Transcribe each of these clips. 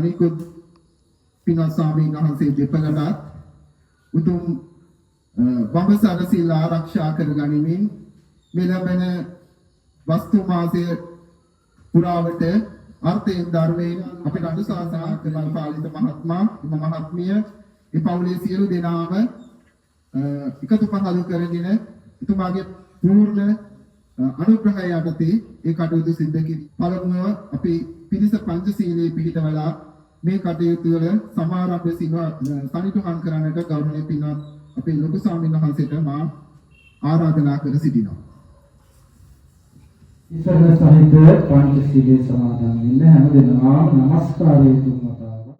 අනිකුත් පින්වත් ස්වාමීන් වහන්සේ දෙපළට උතුම් වංගසාර සීල ආරක්ෂා කර ගනිමින් මේ ලැබෙන වස්තු මාසය පුරාවට අර්ථයෙන් ධර්මයෙන් අපේ අනුශාසනා කරන පාලිත මහත්මයා මහත්මිය මේ පවුලේ සියලු දෙනාම එකතු පහළ කරගෙන එතුමාගේ පූර්ණ අනුග්‍රහය යටතේ ඒ කටයුතු සිද්ධ කිරීම. පළමුව අපි පිරිස පංචශීලයේ පිළිපදවලා මේ කටයුතු වල සමාරම්භ සනිටුහන් කරන්නට ගෞරවනීය පින්වත් අපේ ලොකු ස්වාමීන් වහන්සේට මා ආරාධනා කර සිටිනවා. ඉස්සර සහිත පංචශීලයේ සමාදන් වෙන්න හැම දෙනාම নমස්කාරය තුන් වතාවක්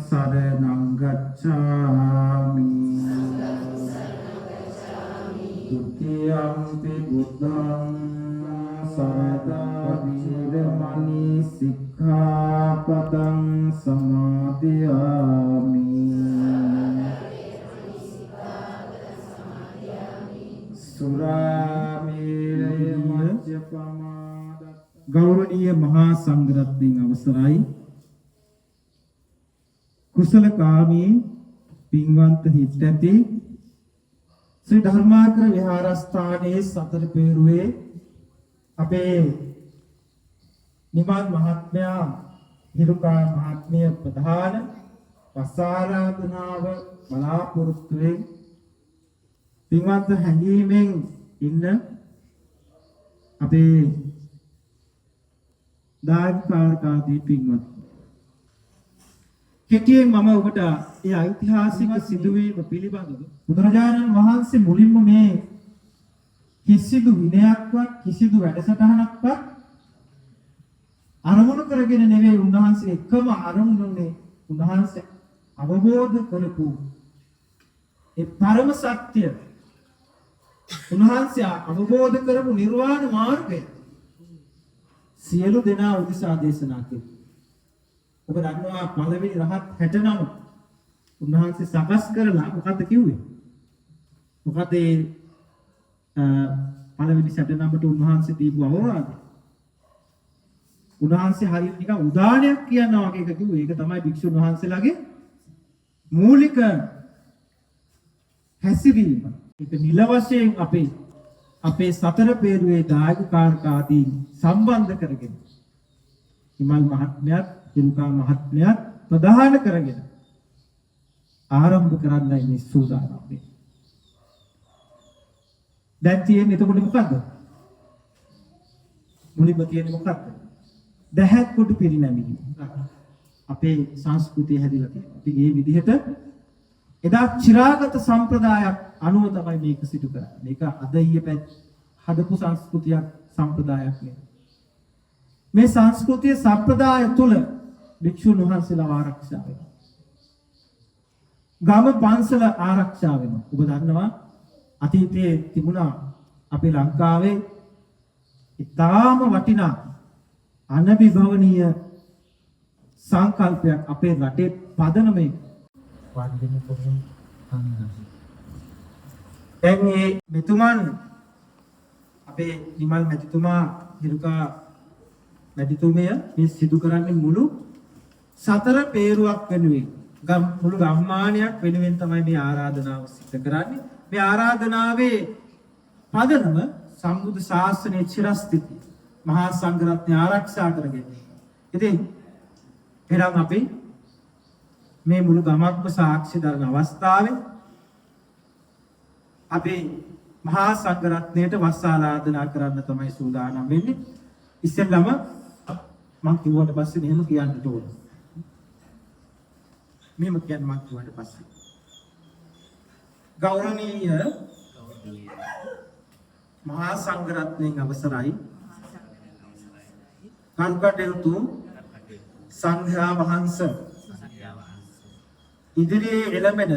සරණං ගච්ඡාමි තුතියම්පි බුද්ධං සරදාමි රමණී සික්ඛාපදං සමාදියාමි සුරාමේරය මජ්ජපමාද. ගෞරවනීය මහා සංඝරත්නයන් අවසරයි. කුසලකාමී පින්වන්ත හිත් ඇති ශ්‍රී ධර්මාකර විහාරස්ථානයේ සතර පෙරුවේ අපේ නිමල් මහත්මයා හිරුකා මහත්මිය ප්‍රධාන වස්සාරාධනාව බලාපොරොත්තුවෙන් පින්වන්ත හැඟීමෙන් ඉන්න අපේ දායකකාරකාදී පින්වත් කෙටියෙන් මම ඔබට ඒ ඓතිහාසික සිදුවීම පිළිබඳව බුදුරජාණන් වහන්සේ මුලින්ම මේ කිසිදු විනයක්වත් කිසිදු වැඩසටහනක්වත් අරමුණු කරගෙන නෙවෙයි උන්වහන්සේ එකම අරමුණුනේ උන්වහන්සේ අවබෝධ කරපු ඒ පරම සත්‍ය උන්වහන්සේ අවබෝධ කරපු නිර්වාණ මාර්ගය සියලු දෙනා උදෙසා දේශනා කළා. ඔබ දන්නවා පළවෙනි රහත් 69 උන්වහන්සේ සකස් කරලා මොකද්ද කිව්වේ? මොකද ඒ පළවෙනි 69ට උන්වහන්සේ දීපු අවවාදය. උන්වහන්සේ හරියට නිකන් උදානයක් කියනවා වගේ එක කිව්වේ. ඒක තමයි භික්ෂුන් වහන්සේලාගේ මූලික හැසිරීම. ඒක නිල වශයෙන් අපේ සතර පෙරුවේ දායකකාරකාදී සම්බන්ධ කරගෙන හිමල් මහත්මයාත් හිරුකා මහත්මයාත් ප්‍රධාන කරගෙන ආරම්භ කරන්නයි මේ සූදානම් වෙන්නේ. දැන් තියෙන්නේ එතකොට මොකද්ද? මුලින්ම තියෙන්නේ මොකද්ද? දහත් කොට පිරිනැමීම. අපේ සංස්කෘතිය හැදිලා තියෙනවා. ඉතින් මේ විදිහට එදා චිරාගත සම්ප්‍රදායක් අනුව තමයි මේක සිදු කරන්නේ. මේක අද ඊයේ හදපු සංස්කෘතියක් සම්ප්‍රදායක් නෙවෙයි. මේ සංස්කෘතිය සම්ප්‍රදාය තුල භික්ෂුන් වහන්සේලා ආරක්ෂා වෙනවා. ගම පන්සල ආරක්ෂා වෙනවා. ඔබ දන්නවා අතීතයේ තිබුණා අපේ ලංකාවේ ඉතාම වටිනා අනබිභවනීය සංකල්පයක් අපේ රටේ පදනමේ වන්දින පොහොන් අංගසි. දැන් මේ මෙතුමන් අපේ නිමල් මැතිතුමා හිරුකා මැතිතුමිය මේ සිදු කරන්නේ මුළු සතර පේරුවක් වෙනුවෙන් මුළු ගම්මානයක් වෙනුවෙන් තමයි මේ ආරාධනාව සිදු කරන්නේ. මේ ආරාධනාවේ පදනම සම්බුද්ධ ශාසනයේ චිරස්ථිතිය මහා සංඝරත්නය ආරක්ෂා කරගෙන. ඉතින් එනම් අපි මේ මුළු ගමක්ම සාක්ෂි දරන අවස්ථාවේ අපි මහා සංඝරත්නයට වස් ආරාධනා කරන්න තමයි සූදානම් වෙන්නේ. ඉස්සෙල්ලාම මම කිව්වට පස්සේ මෙහෙම කියන්න ඕන. මෙහෙම කියන්න මම කිව්වට පස්සේ. ගෞරවනීය මහා සංඝරත්නයන් අවසරයි. කන්කටයුතු සංඝයා වහන්සේ ඉදිරියේ එළඹෙන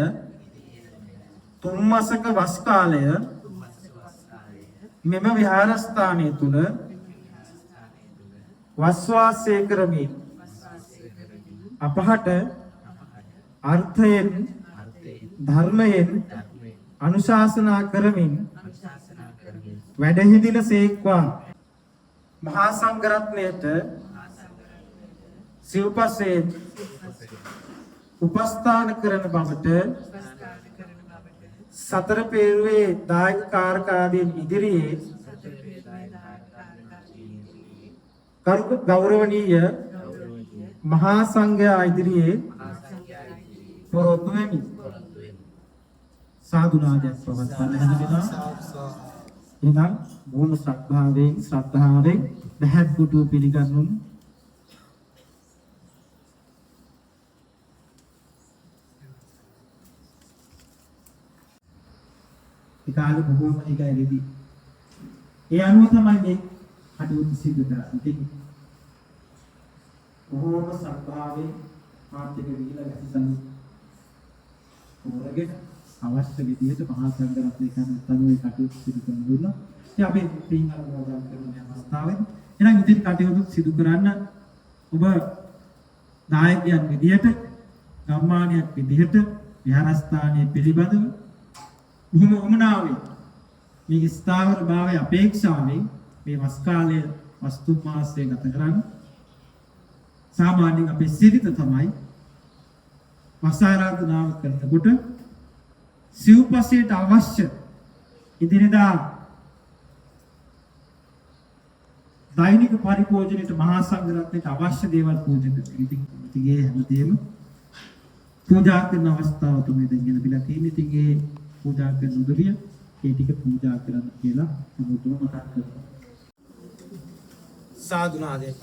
තුන් මාසක වස් කාලය මෙම විහාරස්ථානයේ තුල වස්වාසය කරමින් අපහට අර්ථයෙන් ධර්මයෙන් අනුශාසනා කරමින් වැඩහිඳින සේක්වා මහා සංඝරත්නයට සිව්පස්සේ උපස්ථාන කරන බවට සතර පෙරුවේ දායක කාරකාදීන් ඉදිරියේ ගෞරවනීය මහා සංඝයා ඉදිරියේ පොරොත්තු වෙමි. සාදු නාදයක් පවත්වන්න හැදෙනවා. එහෙනම් බොහොම ශ්‍රද්ධාවෙන් දැහැත් පුටුව පිළිගන්නු. ඉතාලි බොහෝම එකයිදී. ඒ අනුව තමයි මේ කටයුතු සිදු කරන්නේ. ඉතින් බොහෝම ශ්‍රද්ධාවෙන් ආර්ථික විහිළ ගැසසන් ඕරගෙන අවශ්‍ය විදිහට මහා සංඝරත්නය කරන තනුවේ කටයුතු සිදු කරන දුන්නා. ඉතින් අපි පින් අනුමෝදන් කරන අවස්ථාවේ එහෙනම් ඉතින් කටයුතු සිදු කරන්න ඔබ නායකයන් විදිහට ගම්මානයක් විදිහට විහාරස්ථානයේ පිළිබඳව බොහොම උමනාවෙන් මේ ස්ථාවර භාවයේ අපේක්ෂාවෙන් මේ වස් කාලයේ වස්තු මාසයේ ගත කරන්නේ සාමාන්‍යයෙන් අපේ සිරිත තමයි වස් ආරාධනාව කරනකොට සිව්පසයට අවශ්‍ය ඉදිරියදා දෛනික පරිභෝජනයට මහා සංඝරත්නයට අවශ්‍ය දේවල් පූජා කරනවා. ඉතින් ඒ හැමදේම පූජා කරන අවස්ථාව තමයි දැන් ගෙනබිලා තියෙන්නේ. ඉතින් ඒ පූජා කරන උදවිය ඒ ටික පූජා කරන්න කියලා මොකටද මතක් කරනවා. සාදු නාදේ.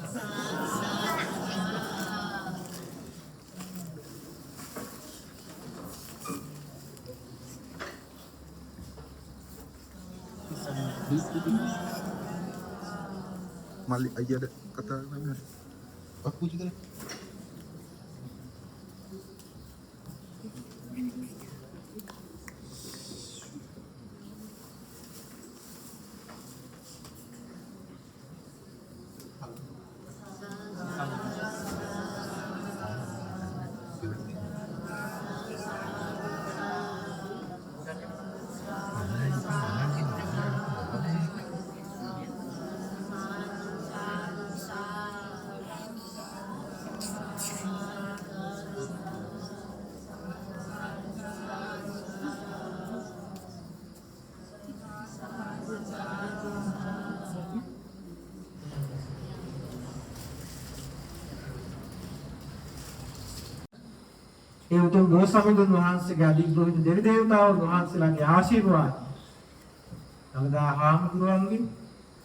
Mali aja ada kata mana? Aku juga. ඒ උතුම් ගෝසමිඳුන් වහන්සේගේ අධිග්‍රහිත දෙවි දේවතාවුන් වහන්සේලාගේ ආශිර්වාද නමදා හාමුදුරුවන්ගේ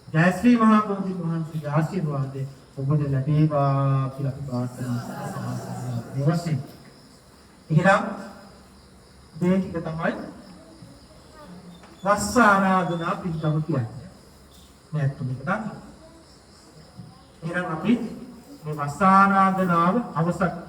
ජයශ්‍රී මහා බෝධීන් වහන්සේගේ ආශිර්වාදය ඔබට ලැබේවා කියලා අපි ප්‍රාර්ථනා කරනවා. ඒ වශයෙන් එහෙනම් මේ ටික තමයි වස් ආරාධනා පිටකම කියන්නේ. මේ තුනකට එහෙනම් අපි මේ වස් ආරාධනාව අවසන්